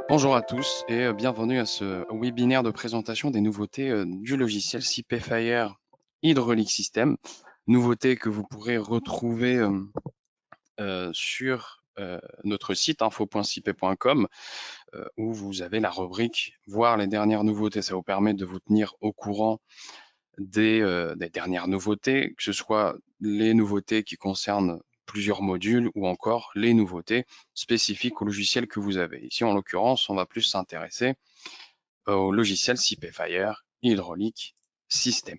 Bonjour à tous et bienvenue à ce webinaire de présentation des nouveautés du logiciel CPFire Hydraulic System. Nouveautés que vous pourrez retrouver sur notre site info.cp.com où vous avez la rubrique voir les dernières nouveautés. Ça vous permet de vous tenir au courant des dernières nouveautés, que ce soit les nouveautés qui concernent plusieurs modules ou encore les nouveautés spécifiques au logiciel que vous avez. Ici, en l'occurrence, on va plus s'intéresser au logiciel CPFire Hydraulic System.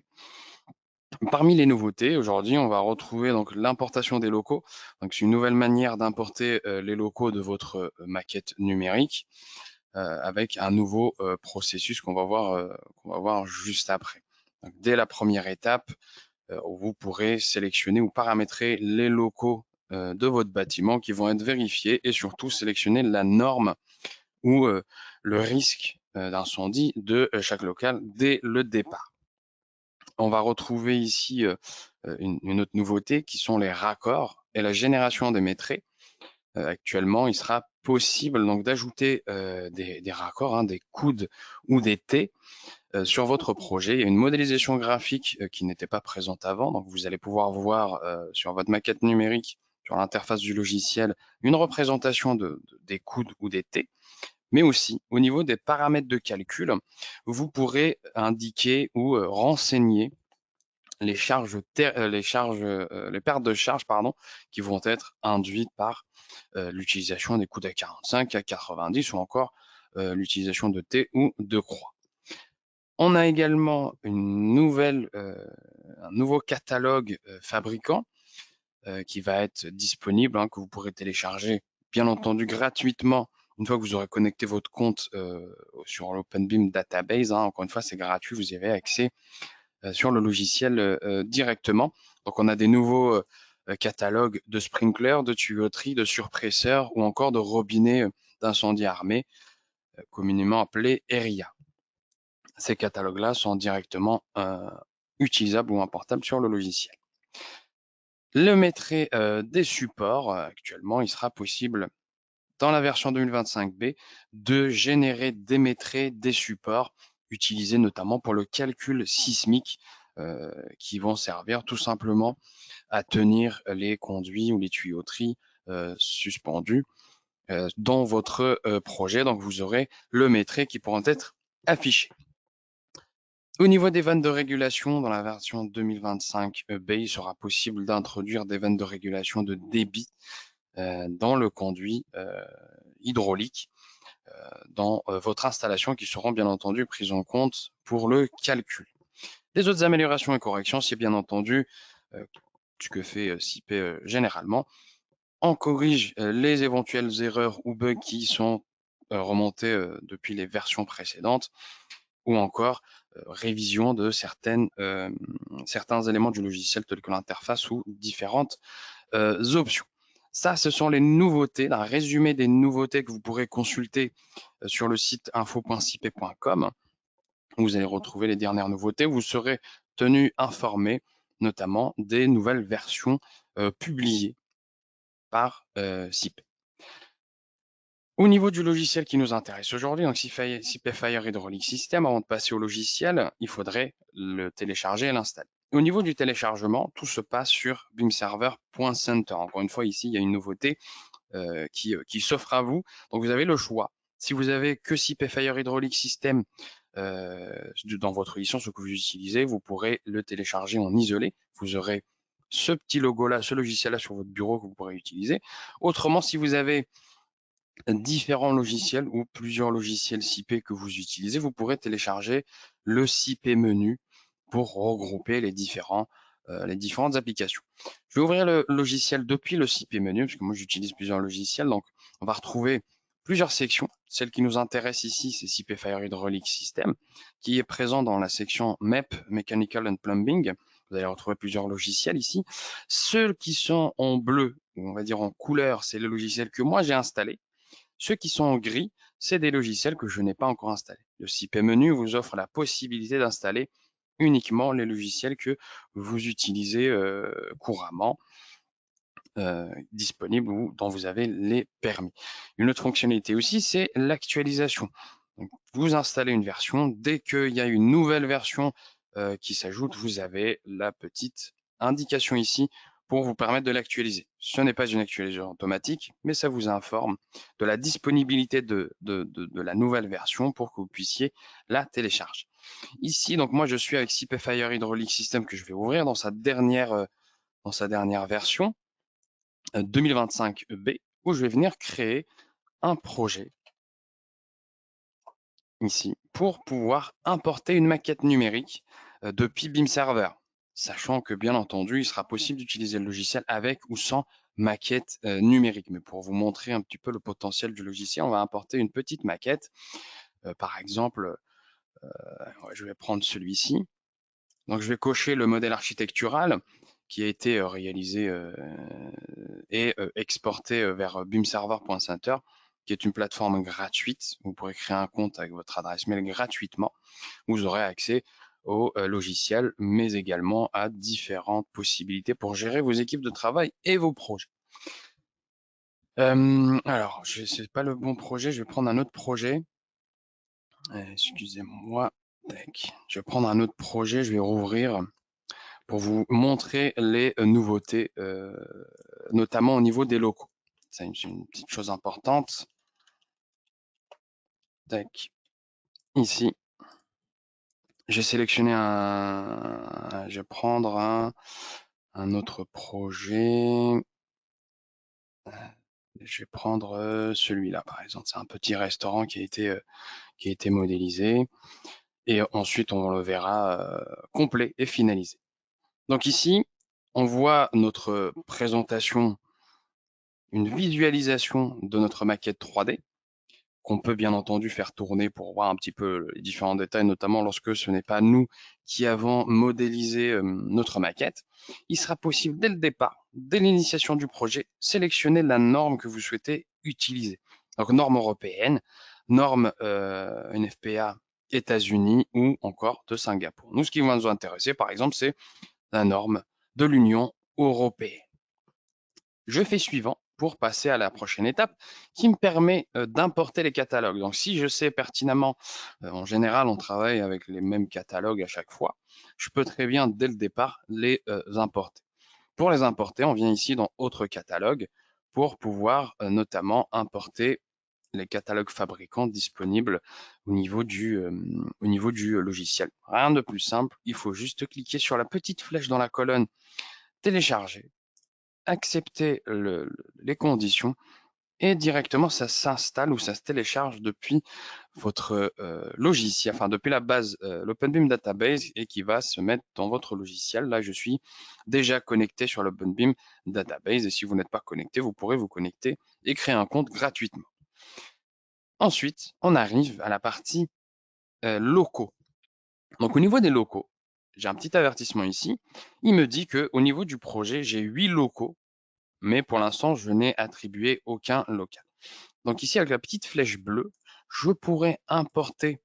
Parmi les nouveautés, aujourd'hui, on va retrouver donc l'importation des locaux. Donc, c'est une nouvelle manière d'importer les locaux de votre maquette numérique avec un nouveau processus qu'on va voir juste après. Donc, dès la première étape, vous pourrez sélectionner ou paramétrer les locaux de votre bâtiment qui vont être vérifiés et surtout sélectionner la norme ou le risque d'incendie de chaque local dès le départ. On va retrouver ici une autre nouveauté qui sont les raccords et la génération des métrés. Actuellement, il sera possible donc d'ajouter des raccords, des coudes ou des T sur votre projet. Il y a une modélisation graphique qui n'était pas présente avant. Donc, vous allez pouvoir voir sur votre maquette numérique, sur l'interface du logiciel, une représentation des coudes ou des T. Mais aussi, au niveau des paramètres de calcul, vous pourrez indiquer ou renseigner les les pertes de charge qui vont être induites par l'utilisation des coudes à 45, à 90 ou encore l'utilisation de T ou de croix. On a également un nouveau catalogue fabricant qui va être disponible, que vous pourrez télécharger, bien entendu, gratuitement une fois que vous aurez connecté votre compte sur l'OpenBeam Database. Encore une fois, c'est gratuit, vous y avez accès sur le logiciel directement. Donc, on a des nouveaux catalogues de sprinklers, de tuyauterie, de surpresseurs ou encore de robinets d'incendie armé, communément appelés ERIA. Ces catalogues-là sont directement utilisables ou importables sur le logiciel. Le maîtrise des supports, actuellement, il sera possible dans la version 2025B de générer des maîtrises des supports utilisés notamment pour le calcul sismique qui vont servir tout simplement à tenir les conduits ou les tuyauteries suspendus dans votre projet. Donc, vous aurez le maîtrise qui pourront être affichés. Au niveau des vannes de régulation, dans la version 2025B, il sera possible d'introduire des vannes de régulation de débit dans le conduit hydraulique dans votre installation qui seront bien entendu prises en compte pour le calcul. Les autres améliorations et corrections, c'est bien entendu ce que fait CIP généralement. On corrige les éventuelles erreurs ou bugs qui sont remontés depuis les versions précédentes ou encore révision de certains éléments du logiciel tels que l'interface ou différentes options. Ça, ce sont les nouveautés, un résumé des nouveautés que vous pourrez consulter sur le site info.cip.com. Vous allez retrouver les dernières nouveautés. Vous serez tenu informé notamment des nouvelles versions publiées par CIP. Au niveau du logiciel qui nous intéresse aujourd'hui, donc CPFire Hydraulic System, avant de passer au logiciel, il faudrait le télécharger et l'installer. Au niveau du téléchargement, tout se passe sur beamserver.center. Encore une fois, ici, il y a une nouveauté qui s'offre à vous. Donc, vous avez le choix. Si vous avez que CPFire Hydraulic System dans votre licence que vous utilisez, vous pourrez le télécharger en isolé. Vous aurez ce petit logo-là, ce logiciel-là sur votre bureau que vous pourrez utiliser. Autrement, si vous avez différents logiciels ou plusieurs logiciels CIP que vous utilisez, vous pourrez télécharger le CIP menu pour regrouper les différentes applications. Je vais ouvrir le logiciel depuis le CIP menu, parce que moi j'utilise plusieurs logiciels, donc on va retrouver plusieurs sections. Celle qui nous intéresse ici, c'est CPFire Hydraulic System, qui est présent dans la section MEP, Mechanical and Plumbing. Vous allez retrouver plusieurs logiciels ici. Ceux qui sont en bleu, ou on va dire en couleur, c'est le logiciel que moi j'ai installé. Ceux qui sont en gris, c'est des logiciels que je n'ai pas encore installés. Le CIP menu vous offre la possibilité d'installer uniquement les logiciels que vous utilisez couramment. disponibles ou dont vous avez les permis. Une autre fonctionnalité aussi, c'est l'actualisation. Vous installez une version, dès qu'il y a une nouvelle version qui s'ajoute, vous avez la petite indication ici pour vous permettre de l'actualiser. Ce n'est pas une actualisation automatique, mais ça vous informe de la disponibilité de la nouvelle version pour que vous puissiez la télécharger. Ici, donc moi je suis avec CPFire Hydraulic System que je vais ouvrir dans sa dernière version 2025 B, où je vais venir créer un projet ici pour pouvoir importer une maquette numérique depuis BIM Server, sachant que bien entendu, il sera possible d'utiliser le logiciel avec ou sans maquette numérique. Mais pour vous montrer un petit peu le potentiel du logiciel, on va importer une petite maquette. Par exemple, je vais prendre celui-ci. Donc, je vais cocher le modèle architectural qui a été réalisé et exporté vers bimserver.center, qui est une plateforme gratuite. Vous pourrez créer un compte avec votre adresse mail gratuitement. Vous aurez accès au logiciel, mais également à différentes possibilités pour gérer vos équipes de travail et vos projets. Alors, ce n'est pas le bon projet, je vais prendre un autre projet. Excusez-moi. Je vais prendre un autre projet, je vais rouvrir pour vous montrer les nouveautés, notamment au niveau des locaux. C'est une petite chose importante. Tac. Ici, j'ai sélectionné je vais prendre un autre projet. Je vais prendre celui-là, par exemple. C'est un petit restaurant qui a été modélisé. Et ensuite, on le verra complet et finalisé. Donc ici, on voit notre présentation, une visualisation de notre maquette 3D qu'on peut bien entendu faire tourner pour voir un petit peu les différents détails, notamment lorsque ce n'est pas nous qui avons modélisé notre maquette. Il sera possible dès le départ, dès l'initiation du projet, sélectionner la norme que vous souhaitez utiliser. Donc norme européenne, norme NFPA États-Unis ou encore de Singapour. Nous, ce qui va nous intéresser, par exemple, c'est la norme de l'Union européenne. Je fais suivant pour passer à la prochaine étape qui me permet d'importer les catalogues. Donc, si je sais pertinemment, en général, on travaille avec les mêmes catalogues à chaque fois, je peux très bien, dès le départ, les importer. Pour les importer, on vient ici dans Autres catalogues pour pouvoir notamment importer les catalogues fabricants disponibles au niveau du logiciel. Rien de plus simple, il faut juste cliquer sur la petite flèche dans la colonne télécharger, accepter les conditions et directement ça s'installe ou ça se télécharge depuis votre logiciel, enfin depuis la base, l'OpenBIM Database, et qui va se mettre dans votre logiciel. Là, je suis déjà connecté sur l'OpenBIM Database, et si vous n'êtes pas connecté, vous pourrez vous connecter et créer un compte gratuitement. Ensuite, on arrive à la partie locaux. Donc au niveau des locaux, j'ai un petit avertissement ici. Il me dit qu'au niveau du projet, j'ai 8 locaux, mais pour l'instant, je n'ai attribué aucun local. Donc ici, avec la petite flèche bleue, je pourrais importer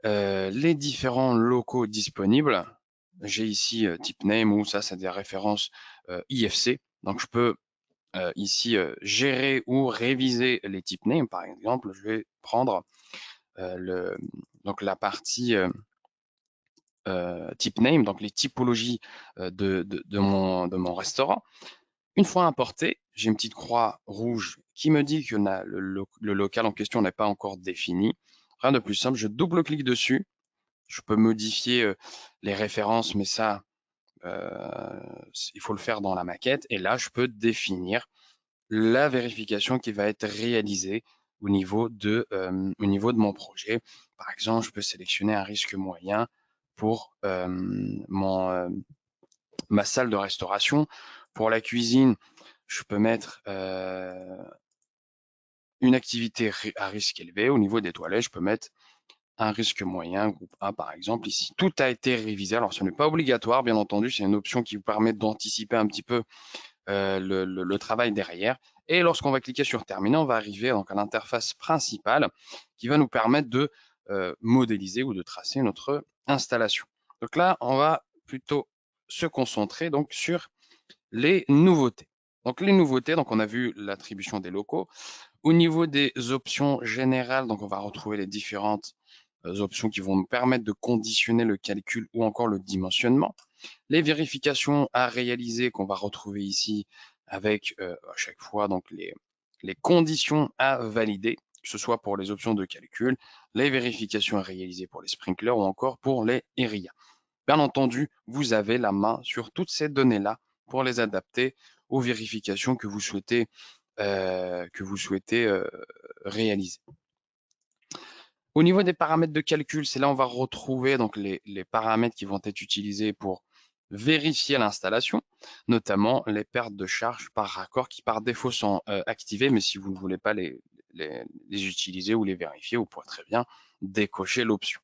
les différents locaux disponibles. J'ai ici type name, ou ça, c'est des références IFC. Donc je peux ici gérer ou réviser les types name. Par exemple, je vais prendre donc la partie type name, donc les typologies de mon restaurant. Une fois importé, j'ai une petite croix rouge qui me dit que le local en question n'est pas encore défini. Rien de plus simple, je double-clique dessus. Je peux modifier les références, mais ça, il faut le faire dans la maquette. Et là, je peux définir la vérification qui va être réalisée au niveau de mon projet. Par exemple, je peux sélectionner un risque moyen pour ma salle de restauration. Pour la cuisine, je peux mettre une activité à risque élevé. Au niveau des toilettes, je peux mettre un risque moyen, groupe A par exemple. Ici, tout a été révisé. Alors, ce n'est pas obligatoire, bien entendu. C'est une option qui vous permet d'anticiper un petit peu le travail derrière. Et lorsqu'on va cliquer sur terminer, on va arriver donc à l'interface principale qui va nous permettre de modéliser ou de tracer notre installation. Donc là, on va plutôt se concentrer donc sur les nouveautés. Donc les nouveautés, donc on a vu l'attribution des locaux. Au niveau des options générales, donc on va retrouver les différentes options qui vont nous permettre de conditionner le calcul ou encore le dimensionnement. Les vérifications à réaliser qu'on va retrouver ici avec à chaque fois donc les conditions à valider, que ce soit pour les options de calcul, les vérifications à réaliser pour les sprinklers ou encore pour les ERIA. Bien entendu, vous avez la main sur toutes ces données-là pour les adapter aux vérifications que vous souhaitez réaliser. Au niveau des paramètres de calcul, c'est là où on va retrouver donc les paramètres qui vont être utilisés pour vérifier l'installation, notamment les pertes de charge par raccord qui par défaut sont activées, mais si vous ne voulez pas les utiliser ou les vérifier, vous pourrez très bien décocher l'option.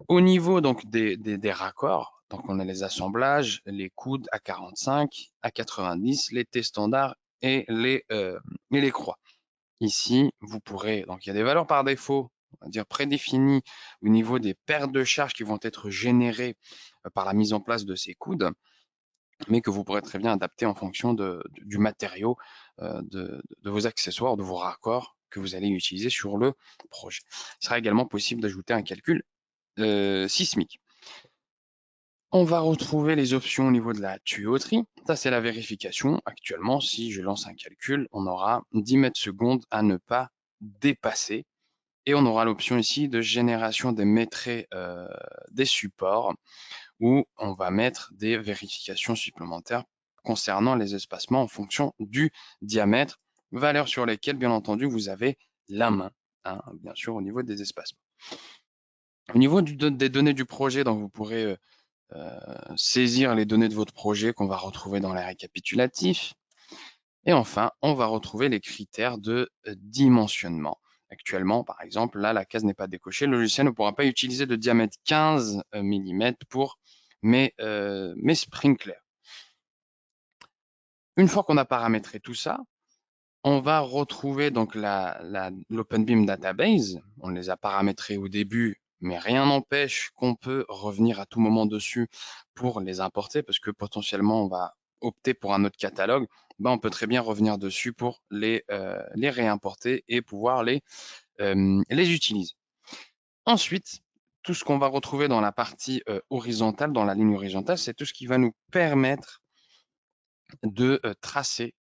Au niveau donc des raccords, donc on a les assemblages, les coudes à 45, à 90, les T standards et les croix. Ici, vous pourrez, donc il y a des valeurs par défaut, on va dire prédéfinies au niveau des pertes de charge qui vont être générées par la mise en place de ces coudes, mais que vous pourrez très bien adapter en fonction du matériau, de vos accessoires, de vos raccords que vous allez utiliser sur le projet. Il sera également possible d'ajouter un calcul sismique. On va retrouver les options au niveau de la tuyauterie. Ça, c'est la vérification. Actuellement, si je lance un calcul, on aura 10 mètres secondes à ne pas dépasser. Et on aura l'option ici de génération des métrés des supports où on va mettre des vérifications supplémentaires concernant les espacements en fonction du diamètre, valeurs sur lesquelles, bien entendu, vous avez la main, hein, bien sûr, au niveau des espacements. Au niveau des données du projet, donc vous pourrez saisir les données de votre projet qu'on va retrouver dans les récapitulatifs. Et enfin, on va retrouver les critères de dimensionnement. Actuellement, par exemple, là, la case n'est pas décochée. Le logiciel ne pourra pas utiliser de diamètre 15 mm pour mes sprinklers. Une fois qu'on a paramétré tout ça, on va retrouver donc l'OpenBeam Database. On les a paramétrés au début, mais rien n'empêche qu'on peut revenir à tout moment dessus pour les importer parce que potentiellement on va opter pour un autre catalogue. Ben, on peut très bien revenir dessus pour les réimporter et pouvoir les utiliser. Ensuite, tout ce qu'on va retrouver dans la partie horizontale, dans la ligne horizontale, c'est tout ce qui va nous permettre de tracer,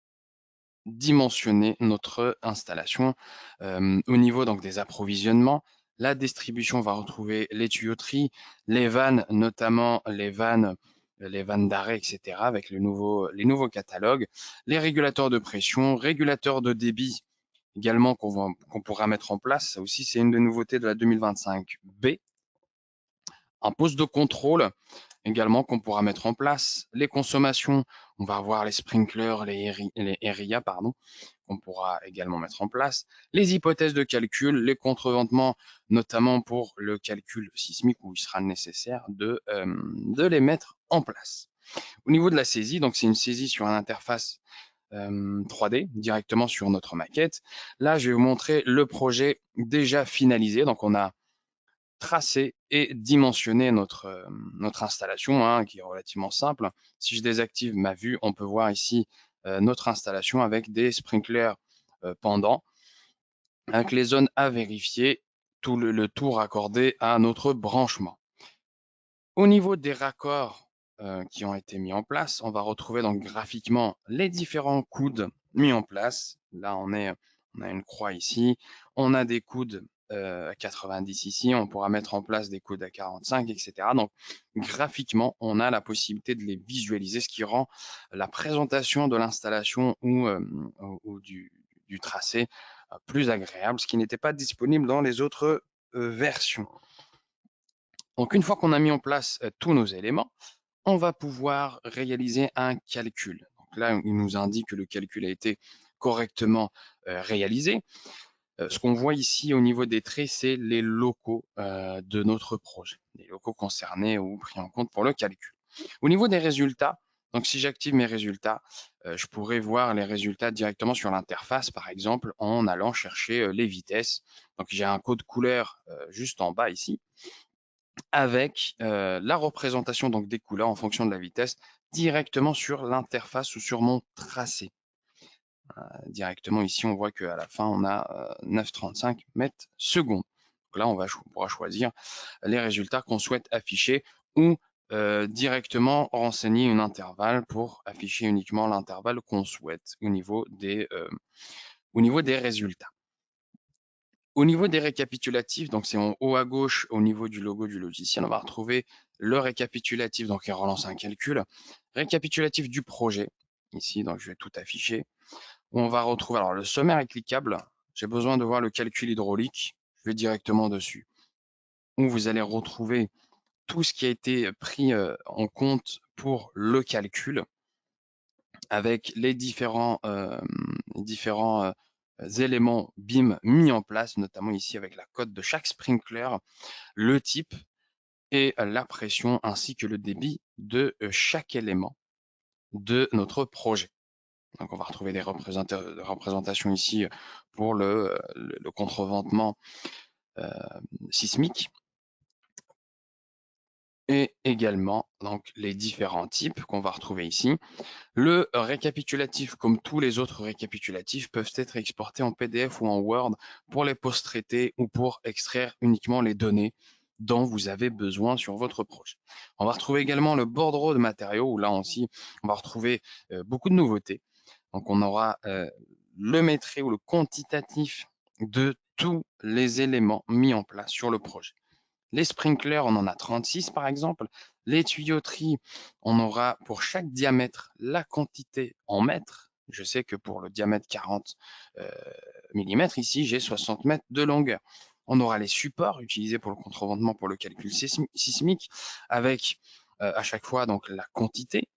dimensionner notre installation. Au niveau donc des approvisionnements, la distribution va retrouver les tuyauteries, les vannes, notamment les vannes d'arrêt, etc., avec les nouveaux catalogues, les régulateurs de pression, régulateurs de débit également qu'on pourra mettre en place. Ça aussi, c'est une des nouveautés de la 2025B. Un poste de contrôle également qu'on pourra mettre en place. Les consommations, on va avoir les sprinklers, les ERIA, pardon, qu'on pourra également mettre en place. Les hypothèses de calcul, les contreventements, notamment pour le calcul sismique où il sera nécessaire de les mettre en place. Au niveau de la saisie, donc c'est une saisie sur une interface 3D directement sur notre maquette. Là, je vais vous montrer le projet déjà finalisé. Donc, on a tracé et dimensionné notre installation, hein, qui est relativement simple. Si je désactive ma vue, on peut voir ici notre installation avec des sprinklers pendants, avec les zones à vérifier, tout le tout raccordé à notre branchement. Au niveau des raccords qui ont été mis en place, on va retrouver donc graphiquement les différents coudes mis en place. Là, on a une croix ici, on a des coudes à 90 ici, on pourra mettre en place des coudes à 45, etc. Donc, graphiquement, on a la possibilité de les visualiser, ce qui rend la présentation de l'installation ou du tracé plus agréable, ce qui n'était pas disponible dans les autres versions. Donc, une fois qu'on a mis en place tous nos éléments, on va pouvoir réaliser un calcul. Donc là, il nous indique que le calcul a été correctement réalisé. Ce qu'on voit ici au niveau des traits, c'est les locaux de notre projet, les locaux concernés ou pris en compte pour le calcul. Au niveau des résultats, donc si j'active mes résultats, je pourrais voir les résultats directement sur l'interface, par exemple, en allant chercher les vitesses. Donc j'ai un code couleur juste en bas ici, avec la représentation donc des couleurs en fonction de la vitesse directement sur l'interface ou sur mon tracé. Directement ici, on voit qu'à la fin, on a 9,35 mètres secondes. Donc là, on pourra choisir les résultats qu'on souhaite afficher ou directement renseigner un intervalle pour afficher uniquement l'intervalle qu'on souhaite au niveau des résultats. Au niveau des récapitulatifs, donc c'est en haut à gauche au niveau du logo du logiciel, on va retrouver le récapitulatif, donc il relance un calcul, récapitulatif du projet, ici, donc je vais tout afficher. On va retrouver, alors le sommaire est cliquable, j'ai besoin de voir le calcul hydraulique, je vais directement dessus, où vous allez retrouver tout ce qui a été pris en compte pour le calcul, avec les différents éléments BIM mis en place, notamment ici avec la cote de chaque sprinkler, le type et la pression ainsi que le débit de chaque élément de notre projet. Donc on va retrouver des représentations ici pour le contreventement sismique. Et également donc les différents types qu'on va retrouver ici. Le récapitulatif, comme tous les autres récapitulatifs, peuvent être exportés en PDF ou en Word pour les post-traités ou pour extraire uniquement les données dont vous avez besoin sur votre projet. On va retrouver également le bordereau de matériaux, où là aussi, on va retrouver beaucoup de nouveautés. Donc on aura le métré ou le quantitatif de tous les éléments mis en place sur le projet. Les sprinklers, on en a 36 par exemple. Les tuyauteries, on aura pour chaque diamètre la quantité en mètres. Je sais que pour le diamètre 40 mm, ici, j'ai 60 mètres de longueur. On aura les supports utilisés pour le contreventement pour le calcul sismique, avec à chaque fois donc la quantité.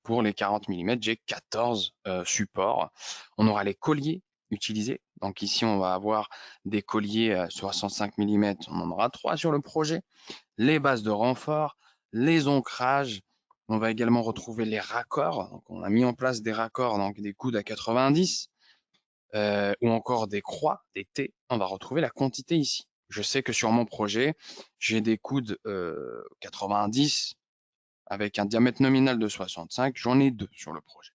Pour les 40 mm, j'ai 14 supports. On aura les colliers utilisés. Donc ici, on va avoir des colliers 65 mm, on en aura 3 sur le projet. Les bases de renfort, les ancrages. On va également retrouver les raccords. Donc, on a mis en place des raccords, donc des coudes à 90, ou encore des croix, des T. On va retrouver la quantité ici. Je sais que sur mon projet, j'ai des coudes 90 avec un diamètre nominal de 65. J'en ai 2 sur le projet.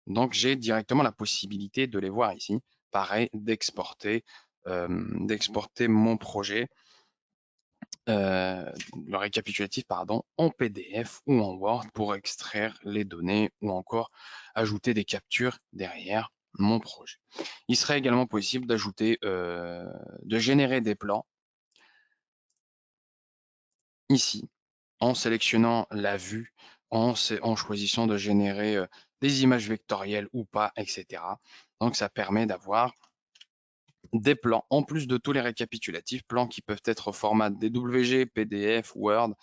Donc, j'ai directement la possibilité de les voir ici. Pareil, d'exporter mon projet, le récapitulatif, pardon, en PDF ou en Word pour extraire les données ou encore ajouter des captures derrière mon projet. Il serait également possible d'ajouter, de générer des plans ici, en sélectionnant la vue, en choisissant de générer des images vectorielles ou pas, etc. Donc, ça permet d'avoir des plans, en plus de tous les récapitulatifs, plans qui peuvent être au format DWG, PDF, Word,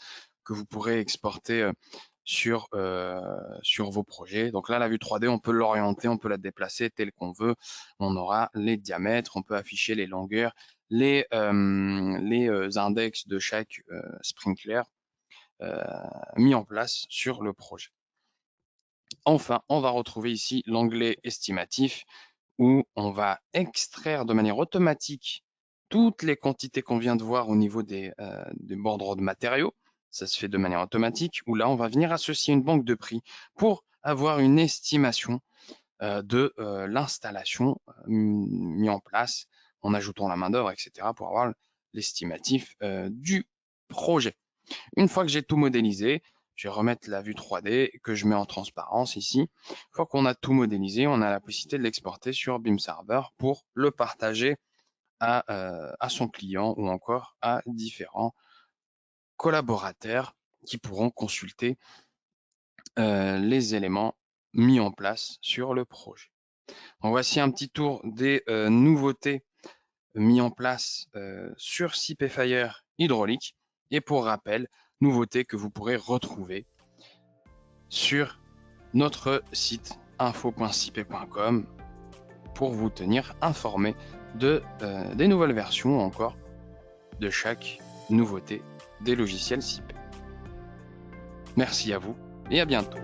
que vous pourrez exporter sur vos projets. Donc là, la vue 3D, on peut l'orienter, on peut la déplacer telle qu'on veut. On aura les diamètres, on peut afficher les longueurs, les index de chaque sprinkler mis en place sur le projet. Enfin, on va retrouver ici l'onglet estimatif où on va extraire de manière automatique toutes les quantités qu'on vient de voir au niveau des bordereaux de matériaux. Ça se fait de manière automatique, où là, on va venir associer une banque de prix pour avoir une estimation de l'installation mis en place en ajoutant la main-d'œuvre, etc., pour avoir l'estimatif du projet. Une fois que j'ai tout modélisé, je vais remettre la vue 3D que je mets en transparence ici. Une fois qu'on a tout modélisé, on a la possibilité de l'exporter sur BIM Server pour le partager à son client ou encore à différents collaborateurs qui pourront consulter les éléments mis en place sur le projet. Donc, voici un petit tour des nouveautés mis en place sur CPFire hydraulique. Et pour rappel, nouveautés que vous pourrez retrouver sur notre site info.cip.com pour vous tenir informé des nouvelles versions ou encore de chaque nouveauté des logiciels CIP. Merci à vous et à bientôt.